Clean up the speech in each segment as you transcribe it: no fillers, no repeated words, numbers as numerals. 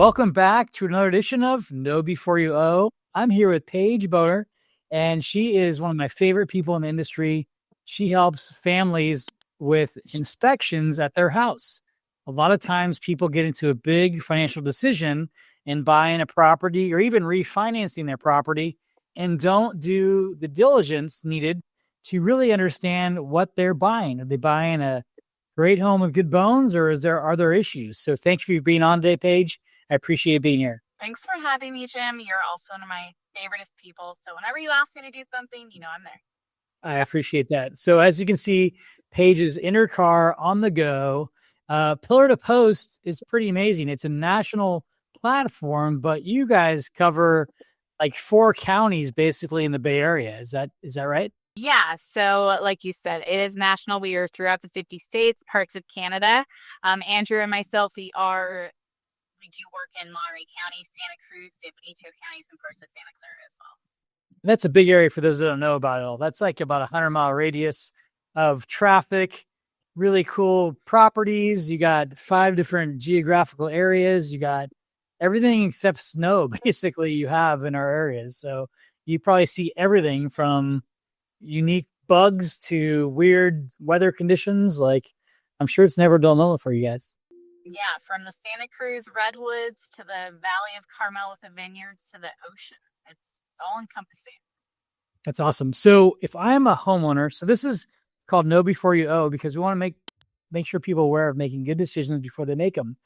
Welcome back to another edition of Know Before You Owe. I'm here with Paige Bohrer, and she is one of my favorite people in the industry. She helps families with inspections at their house. A lot of times people get into a big financial decision in buying a property or even refinancing their property and don't do the diligence needed to really understand what they're buying. Are they buying a great home with good bones, or are there issues? So thank you for being on today, Paige. I appreciate being here. Thanks for having me, Jim. You're also one of my favoriteest people. So whenever you ask me to do something, I'm there. I appreciate that. So as you can see, Paige is in her car on the go. Pillar to Post is pretty amazing. It's a national platform, but you guys cover like 4 counties basically in the Bay Area. Is that right? Yeah. So like you said, it is national. We are throughout the 50 states, parts of Canada. Andrew and myself, we do work in Monterey County, Santa Cruz, San Benito counties, and parts of Santa Clara as well. That's a big area for those that don't know about it all. That's like about 100-mile radius of traffic, really cool properties. You got 5 different geographical areas. You got everything except snow, basically, you have in our areas. So you probably see everything from unique bugs to weird weather conditions. Like, I'm sure it's never dull moment for you guys. Yeah, from the Santa Cruz redwoods to the Valley of Carmel with the vineyards to the ocean. It's all encompassing. That's awesome. So if I'm a homeowner, so this is called Know Before You Owe, because we want to make sure people are aware of making good decisions before they make them.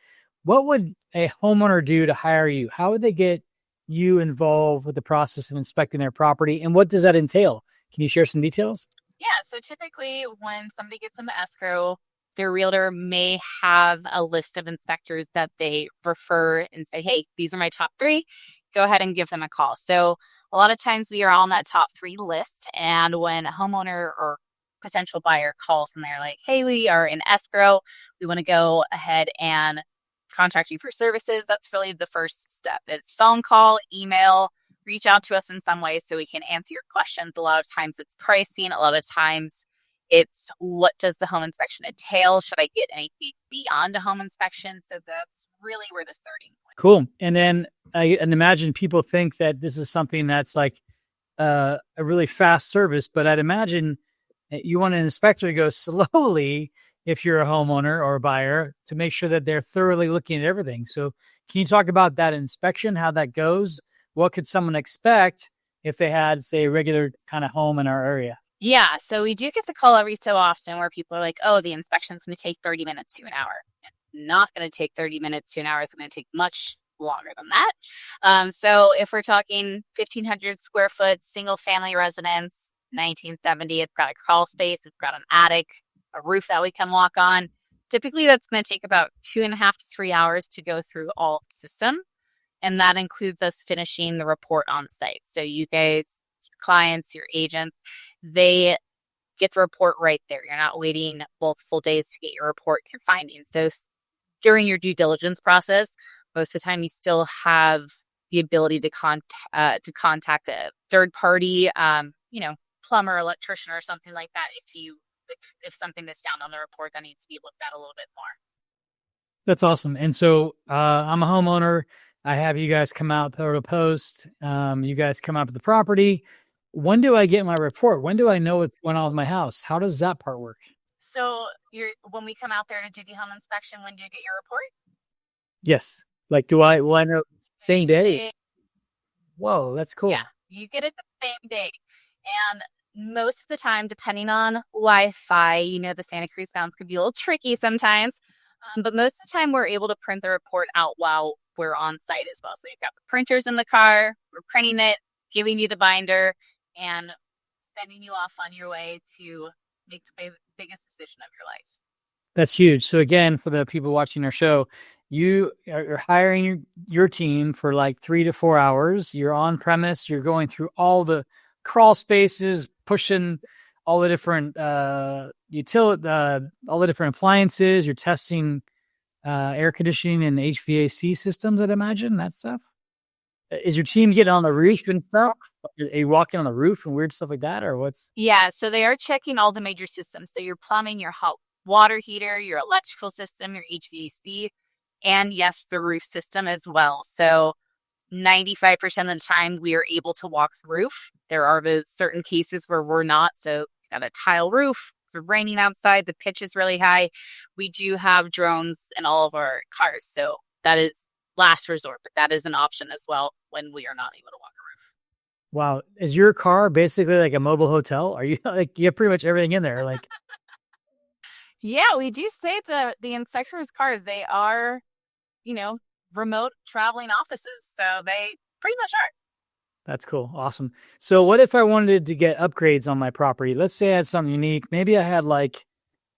What would a homeowner do to hire you? How would they get you involved with the process of inspecting their property? And what does that entail? Can you share some details? Yeah, so typically when somebody gets into escrow, their realtor may have a list of inspectors that they refer and say, hey, these are my top 3. Go ahead and give them a call. So a lot of times we are on that top 3 list. And when a homeowner or potential buyer calls and they're like, hey, we are in escrow, we want to go ahead and contact you for services, that's really the first step. It's phone call, email, reach out to us in some way so we can answer your questions. A lot of times it's pricing. A lot of times it's what does the home inspection entail? Should I get anything beyond a home inspection? So that's really where the starting point. Cool. And then I imagine people think that this is something that's like a really fast service, but I'd imagine you want an inspector to go slowly if you're a homeowner or a buyer to make sure that they're thoroughly looking at everything. So can you talk about that inspection, how that goes? What could someone expect if they had, say, a regular kind of home in our area? Yeah, so we do get the call every so often where people are like, oh, the inspection's going to take 30 minutes to an hour. It's not going to take 30 minutes to an hour. It's going to take much longer than that. So if we're talking 1,500 square foot, single family residence, 1970, it's got a crawl space, it's got an attic, a roof that we can walk on. Typically, that's going to take about 2.5 to 3 hours to go through all systems. And that includes us finishing the report on site. So you guys, your clients, your agents, they get the report right there. You're not waiting multiple days to get your report, your findings. So during your due diligence process, most of the time you still have the ability to contact a third party, plumber, electrician, or something like that if something is down on the report that needs to be looked at a little bit more. That's awesome. And so I'm a homeowner. I have you guys come out, Pillar to Post. You guys come out to the property. When do I get my report? When do I know what's going on with my house? How does that part work? So when we come out there to do the home inspection, when do you get your report? Yes. Like, will I know same day? Whoa, that's cool. Yeah, you get it the same day. And most of the time, depending on Wi-Fi, the Santa Cruz mountains could be a little tricky sometimes. But most of the time, we're able to print the report out while we're on site as well. So you've got the printers in the car, we're printing it, giving you the binder, and sending you off on your way to make the biggest decision of your life. That's huge. So again, for the people watching our show, you are hiring your team for like 3 to 4 hours. You're on premise. You're going through all the crawl spaces, pushing all the different all the different appliances. You're testing air conditioning and HVAC systems, I'd imagine, that stuff. Is your team getting on the roof and stuff? Are you walking on the roof and weird stuff like that, or what's? Yeah, so they are checking all the major systems. So your plumbing, your hot water heater, your electrical system, your HVAC, and yes, the roof system as well. So 95% of the time we are able to walk the roof. There are those certain cases where we're not. So you got a tile roof, it's raining outside, the pitch is really high. We do have drones in all of our cars. So that is last resort, but that is an option as well when we are not able to walk a roof. Wow. Is your car basically like a mobile hotel? Are you like, you have pretty much everything in there? Like, Yeah, we do say the inspectors' cars, they are, remote traveling offices. So they pretty much are. that's cool. Awesome. So what if I wanted to get upgrades on my property? Let's say I had something unique. Maybe I had like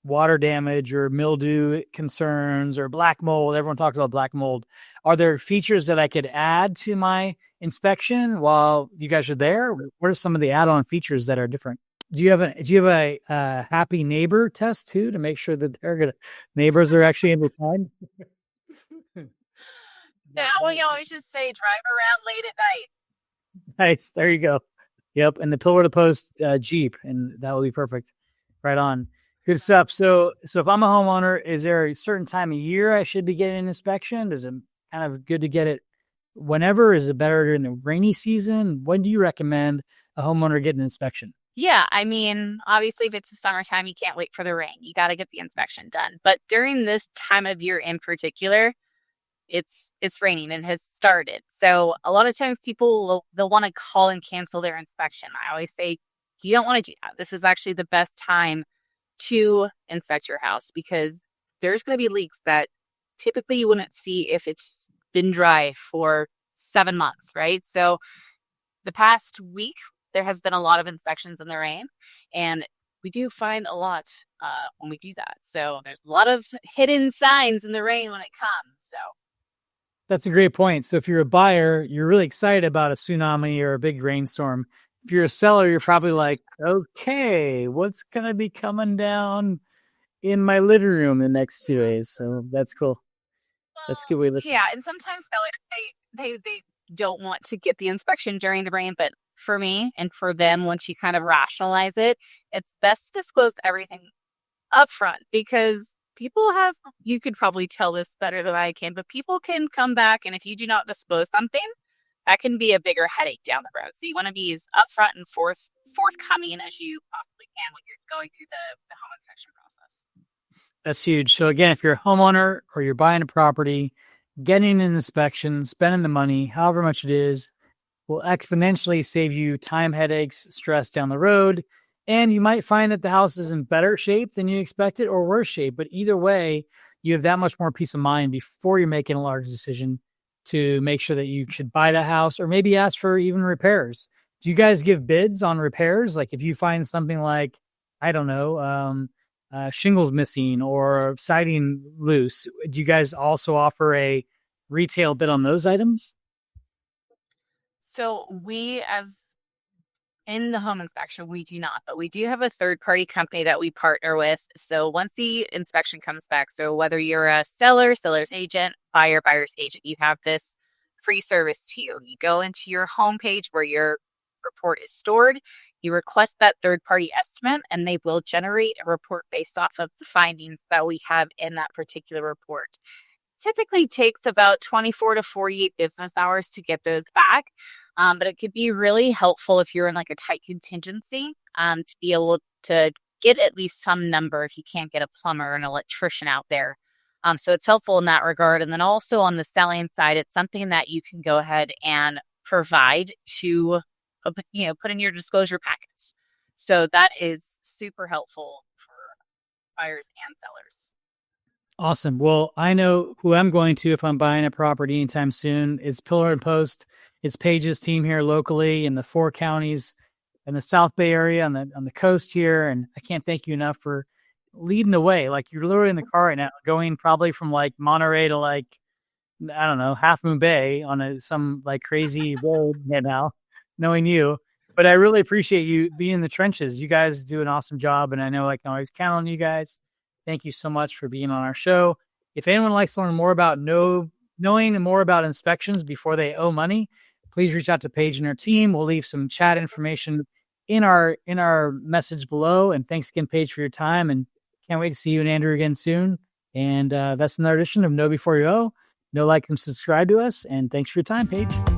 water damage or mildew concerns or black mold. Everyone talks about black mold. Are there features that I could add to my inspection while you guys are there? What are some of the add-on features that are different? Do you have a happy neighbor test too to make sure that neighbors are actually in the time? Yeah, well, you always just say drive around late at night. Nice. There you go. Yep. And the pillar to post Jeep, and that will be perfect. Right on. Good stuff. So if I'm a homeowner, is there a certain time of year I should be getting an inspection? Is it kind of good to get it whenever? Is it better during the rainy season? When do you recommend a homeowner get an inspection? Yeah, I mean, obviously, if it's the summertime, you can't wait for the rain. You got to get the inspection done. But during this time of year in particular, it's raining and has started. So a lot of times they'll want to call and cancel their inspection. I always say you don't want to do that. This is actually the best time to inspect your house because there's going to be leaks that typically you wouldn't see if it's been dry for 7 months, right? So the past week, there has been a lot of inspections in the rain, and we do find a lot when we do that. So there's a lot of hidden signs in the rain when it comes. So That's a great point. So if you're a buyer, you're really excited about a tsunami or a big rainstorm. If you're a seller, you're probably like, okay, what's going to be coming down in my living room the next 2 days? So that's cool. That's a good way to look. Yeah, and sometimes sellers they don't want to get the inspection during the rain, but for me and for them, once you kind of rationalize it, it's best to disclose everything up front because you could probably tell this better than I can, but people can come back, and if you do not disclose something, that can be a bigger headache down the road. So you want to be as upfront and forthcoming as you possibly can when you're going through the home inspection process. That's huge. So again, if you're a homeowner or you're buying a property, getting an inspection, spending the money, however much it is, will exponentially save you time, headaches, stress down the road. And you might find that the house is in better shape than you expected or worse shape. But either way, you have that much more peace of mind before you're making a large decision to make sure that you should buy that house or maybe ask for even repairs. Do you guys give bids on repairs? Like if you find something like, I don't know, shingles missing or siding loose, do you guys also offer a retail bid on those items? So we, as in the home inspection, we do not, but we do have a third-party company that we partner with. So once the inspection comes back, so whether you're a seller's agent, buyer's agent, you have this free service to you. You go into your homepage where your report is stored, you request that third-party estimate, and they will generate a report based off of the findings that we have in that particular report. Typically takes about 24 to 48 business hours to get those back. But it could be really helpful if you're in like a tight contingency to be able to get at least some number if you can't get a plumber or an electrician out there. So it's helpful in that regard. And then also on the selling side, it's something that you can go ahead and provide to, put in your disclosure packets. So that is super helpful for buyers and sellers. Awesome. Well, I know who I'm going to if I'm buying a property anytime soon. It's Pillar and Post. It's Paige's team here locally in the 4 counties in the South Bay area on the coast here. And I can't thank you enough for leading the way. Like you're literally in the car right now, going probably from like Monterey to like, I don't know, Half Moon Bay on some like crazy road right now, knowing you. But I really appreciate you being in the trenches. You guys do an awesome job. And I know I can always count on you guys. Thank you so much for being on our show. If anyone likes to learn more about knowing more about inspections before they owe money, please reach out to Paige and her team. We'll leave some chat information in our message below. And thanks again, Paige, for your time. And can't wait to see you and Andrew again soon And that's another edition of Know Before You Owe. Know, like, and subscribe to us. And thanks for your time, Paige.